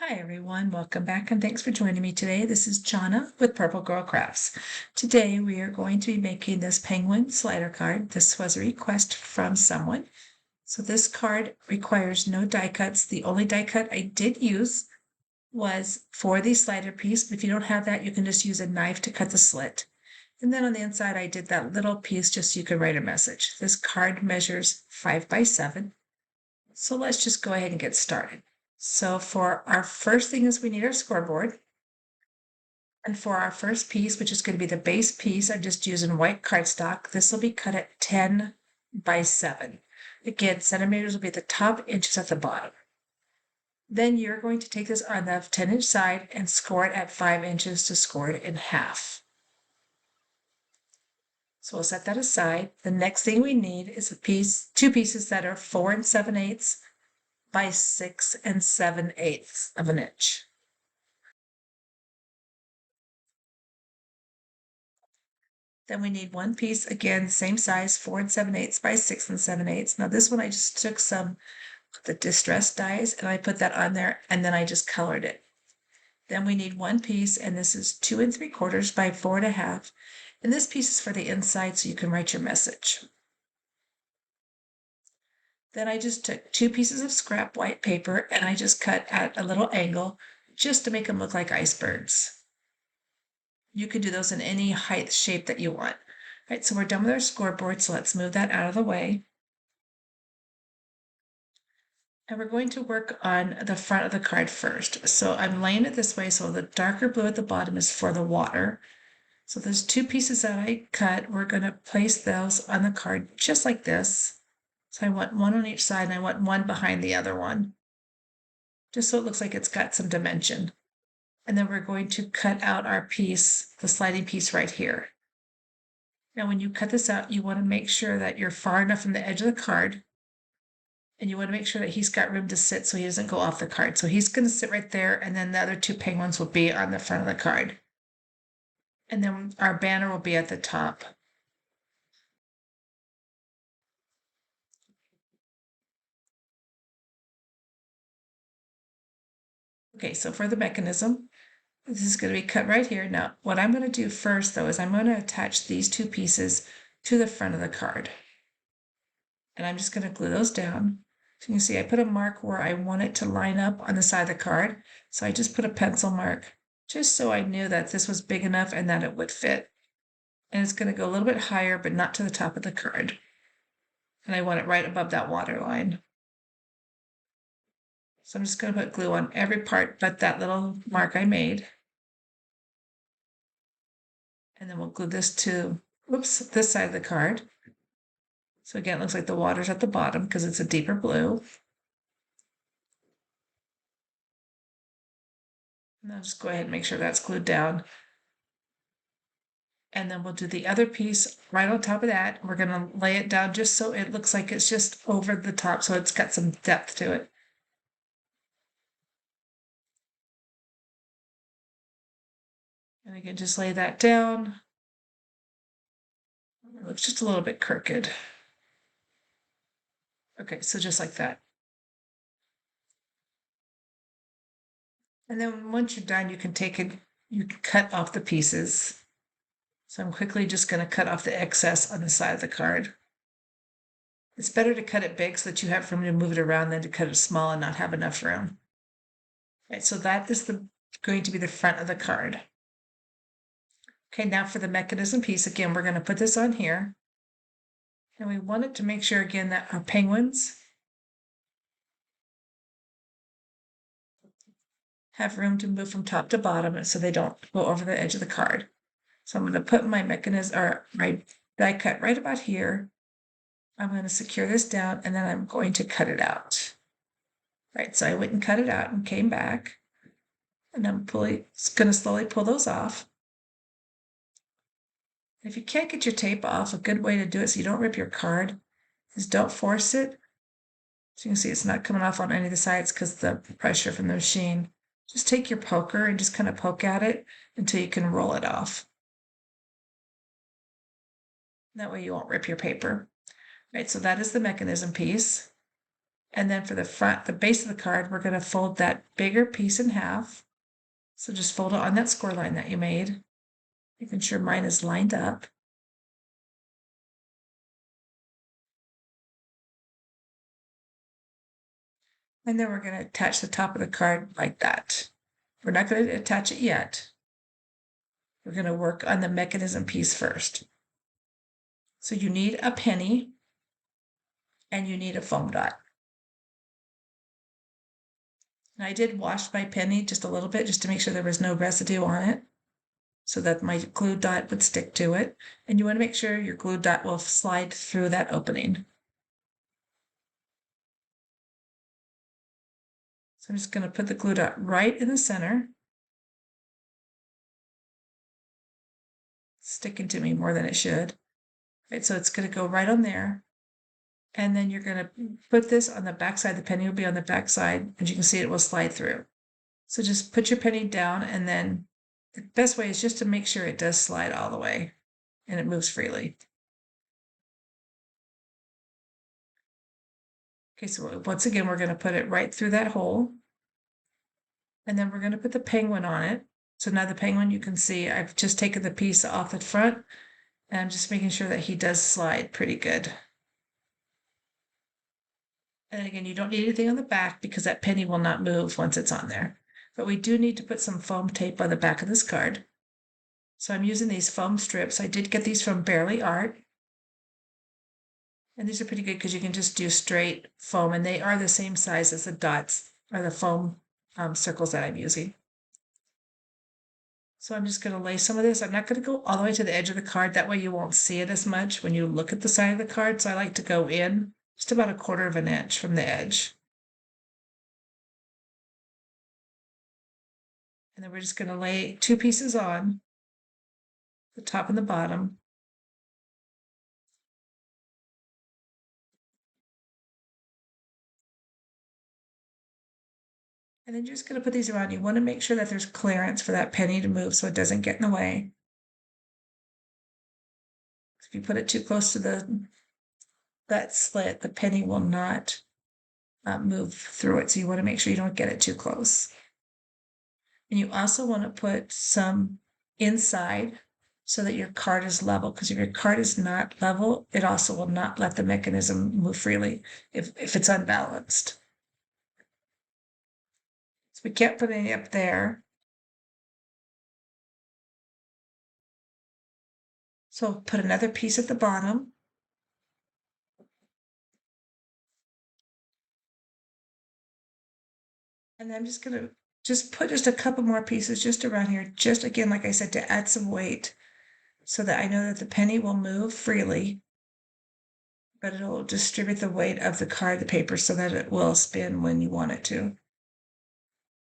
Hi everyone, welcome back and thanks for joining me today. This is Jana with Purple Girl Crafts. Today we are going to be making this penguin slider card. This was a request from someone. So this card requires no die cuts. The only die cut I did use was for the slider piece, but if you don't have that, you can just use a knife to cut the slit. And then on the inside, I did that little piece just so you could write a message. This card measures 5 by 7. So let's just go ahead and get started. So for our first thing is we need our scoreboard. And for our first piece, which is going to be the base piece, I'm just using white cardstock. This will be cut at 10 by 7. Again, centimeters will be at the top, inches at the bottom. Then you're going to take this on the 10-inch side and score it at 5 inches to score it in half. So we'll set that aside. The next thing we need is two pieces that are 4 7/8 by 6 7/8 of an inch. Then we need one piece, again, same size, 4 7/8 by 6 7/8. Now this one I just took some of the distressed dies and I put that on there and then I just colored it. Then we need one piece, and this is 2 3/4 by 4 1/2. And this piece is for the inside so you can write your message. Then I just took 2 pieces of scrap white paper and I just cut at a little angle just to make them look like icebergs. You can do those in any height shape that you want. All right, so we're done with our scoreboard, so let's move that out of the way. And we're going to work on the front of the card first. So I'm laying it this way, so the darker blue at the bottom is for the water. So there's 2 pieces that I cut. We're going to place those on the card just like this. So I want one on each side and I want one behind the other one, just so it looks like it's got some dimension. And then we're going to cut out our piece, the sliding piece right here. Now, when you cut this out, you want to make sure that you're far enough from the edge of the card, and you want to make sure that he's got room to sit so he doesn't go off the card. So he's going to sit right there, and then the other 2 penguins will be on the front of the card. And then our banner will be at the top. Okay, so for the mechanism, this is going to be cut right here. Now, what I'm going to do first, though, is I'm going to attach these 2 pieces to the front of the card. And I'm just going to glue those down. So you can see I put a mark where I want it to line up on the side of the card. So I just put a pencil mark just so I knew that this was big enough and that it would fit. And it's going to go a little bit higher, but not to the top of the card. And I want it right above that water line. So I'm just going to put glue on every part but that little mark I made. And then we'll glue this to, this side of the card. So again, it looks like the water's at the bottom because it's a deeper blue. And I'll just go ahead and make sure that's glued down. And then we'll do the other piece right on top of that. We're going to lay it down just so it looks like it's just over the top, so it's got some depth to it. And we can just lay that down. It looks just a little bit crooked. Okay, so just like that. And then once you're done, you can take it, you can cut off the pieces. So I'm quickly just going to cut off the excess on the side of the card. It's better to cut it big so that you have room to move it around than to cut it small and not have enough room. Okay, so that is going to be the front of the card. Okay, now for the mechanism piece, again, we're going to put this on here. And we wanted to make sure, again, that our penguins have room to move from top to bottom so they don't go over the edge of the card. So I'm going to put my mechanism, or my die cut right about here. I'm going to secure this down and then I'm going to cut it out. Right, so I went and cut it out and came back. And I'm going to slowly pull those off. If you can't get your tape off, a good way to do it so you don't rip your card is don't force it. So you can see it's not coming off on any of the sides because of the pressure from the machine. Just take your poker and just kind of poke at it until you can roll it off. That way you won't rip your paper. Right, so that is the mechanism piece. And then for the front, the base of the card, we're going to fold that bigger piece in half. So just fold it on that score line that you made, making sure mine is lined up. And then we're going to attach the top of the card like that. We're not going to attach it yet. We're going to work on the mechanism piece first. So you need a penny and you need a foam dot. And I did wash my penny just a little bit just to make sure there was no residue on it so that my glue dot would stick to it. And you want to make sure your glue dot will slide through that opening. So I'm just going to put the glue dot right in the center. It's sticking to me more than it should. Right, so it's going to go right on there. And then you're going to put this on the back side. The penny will be on the back side, and you can see it will slide through. So just put your penny down, and then the best way is just to make sure it does slide all the way and it moves freely. Okay, so once again, we're going to put it right through that hole. And then we're going to put the penguin on it. So now the penguin, you can see I've just taken the piece off the front, and I'm just making sure that he does slide pretty good. And again, you don't need anything on the back because that penny will not move once it's on there. But we do need to put some foam tape on the back of this card. So I'm using these foam strips. I did get these from Barely Art. And these are pretty good because you can just do straight foam, and they are the same size as the dots or the foam circles that I'm using. So I'm just going to lay some of this. I'm not going to go all the way to the edge of the card. That way you won't see it as much when you look at the side of the card. So I like to go in just about 1/4 of an inch from the edge. And then we're just going to lay 2 pieces on, the top and the bottom. And then you're just going to put these around. You want to make sure that there's clearance for that penny to move so it doesn't get in the way. If you put it too close to that slit, the penny will not move through it. So you want to make sure you don't get it too close. And you also want to put some inside so that your card is level, because if your card is not level, it also will not let the mechanism move freely if it's unbalanced. So we can't put any up there. So put another piece at the bottom. And then I'm just going to put just a couple more pieces just around here, just again, like I said, to add some weight so that I know that the penny will move freely, but it'll distribute the weight of the card, the paper, so that it will spin when you want it to.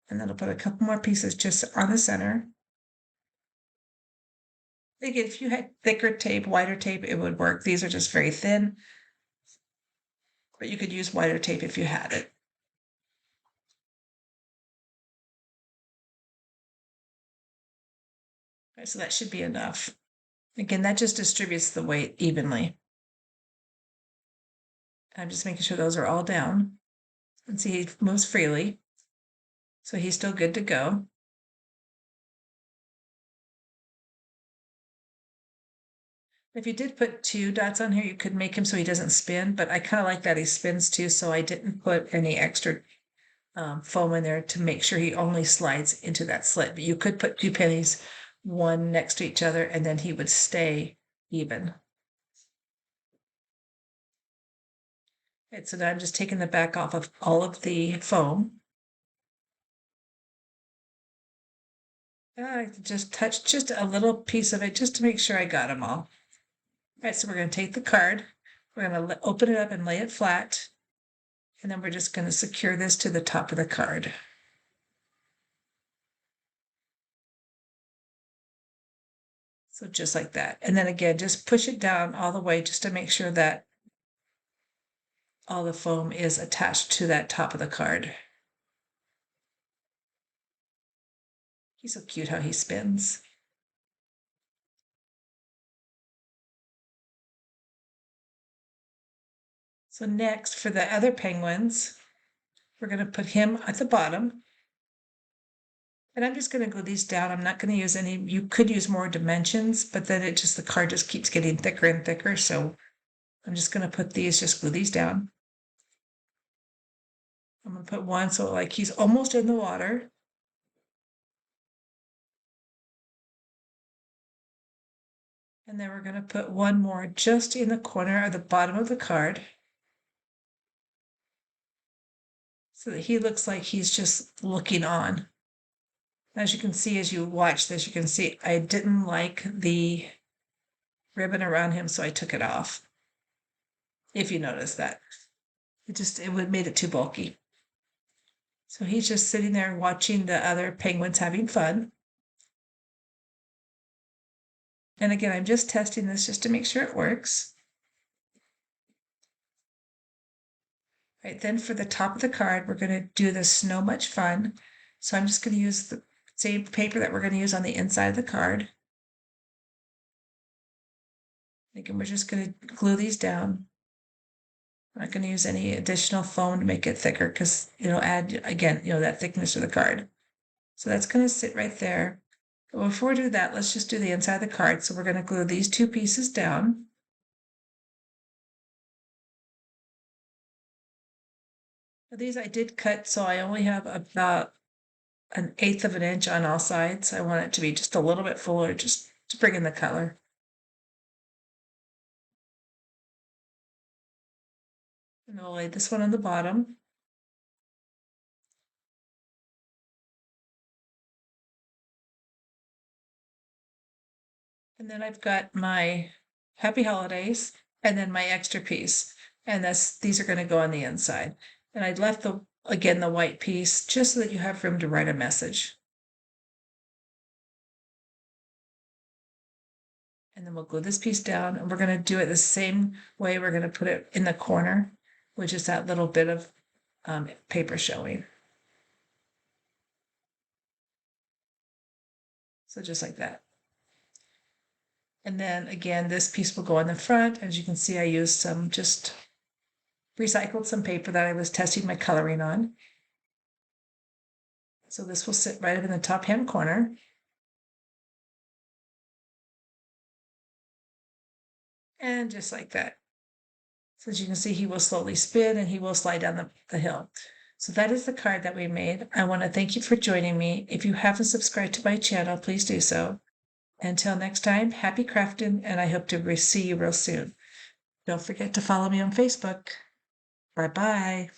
And then I'll put a couple more pieces just on the center. Again, if you had thicker tape, wider tape, it would work. These are just very thin, but you could use wider tape if you had it. Okay, so that should be enough. Again, that just distributes the weight evenly. I'm just making sure those are all down. And see, he moves freely. So he's still good to go. If you did put 2 dots on here, you could make him so he doesn't spin, but I kind of like that he spins too, so I didn't put any extra foam in there to make sure he only slides into that slit. But you could put 2 pennies, one next to each other, and then he would stay even. And so now I'm just taking the back off of all of the foam. I just touch just a little piece of it just to make sure I got them all. All right, so we're going to take the card, we're going to open it up and lay it flat, and then we're just going to secure this to the top of the card. So just like that. And then again, just push it down all the way just to make sure that all the foam is attached to that top of the card. He's so cute how he spins. So next, for the other penguins, we're going to put him at the bottom. And I'm just going to glue these down. I'm not going to use any, you could use more dimensions, but then the card just keeps getting thicker and thicker. So I'm just going to put these, just glue these down. I'm going to put one so like he's almost in the water. And then we're going to put one more just in the corner of the bottom of the card, so that he looks like he's just looking on. As you can see, as you watch this, you can see I didn't like the ribbon around him, so I took it off. If you notice that, it would made it too bulky. So he's just sitting there watching the other penguins having fun. And again, I'm just testing this just to make sure it works. Right, then for the top of the card, we're going to do the Snow Much Fun. So I'm just going to use the same paper that we're going to use on the inside of the card. Again, we're just going to glue these down. I'm not going to use any additional foam to make it thicker because it'll add, again, that thickness to the card. So that's going to sit right there. But before we do that, let's just do the inside of the card. So we're going to glue these two pieces down. Now these I did cut, so I only have about 1/8 of an inch on all sides. I want it to be just a little bit fuller, just to bring in the color. And we'll lay this one on the bottom. And then I've got my Happy Holidays and then my extra piece. And these are going to go on the inside. And I left the white piece just so that you have room to write a message. And then we'll glue this piece down, and we're going to do it the same way. We're going to put it in the corner, which is that little bit of paper showing. So just like that. And then again, this piece will go on the front. As you can see, I used just recycled some paper that I was testing my coloring on. So this will sit right up in the top hand corner. And just like that. So as you can see, he will slowly spin and he will slide down the hill. So that is the card that we made. I want to thank you for joining me. If you haven't subscribed to my channel, please do so. Until next time, happy crafting, and I hope to see you real soon. Don't forget to follow me on Facebook. Bye-bye.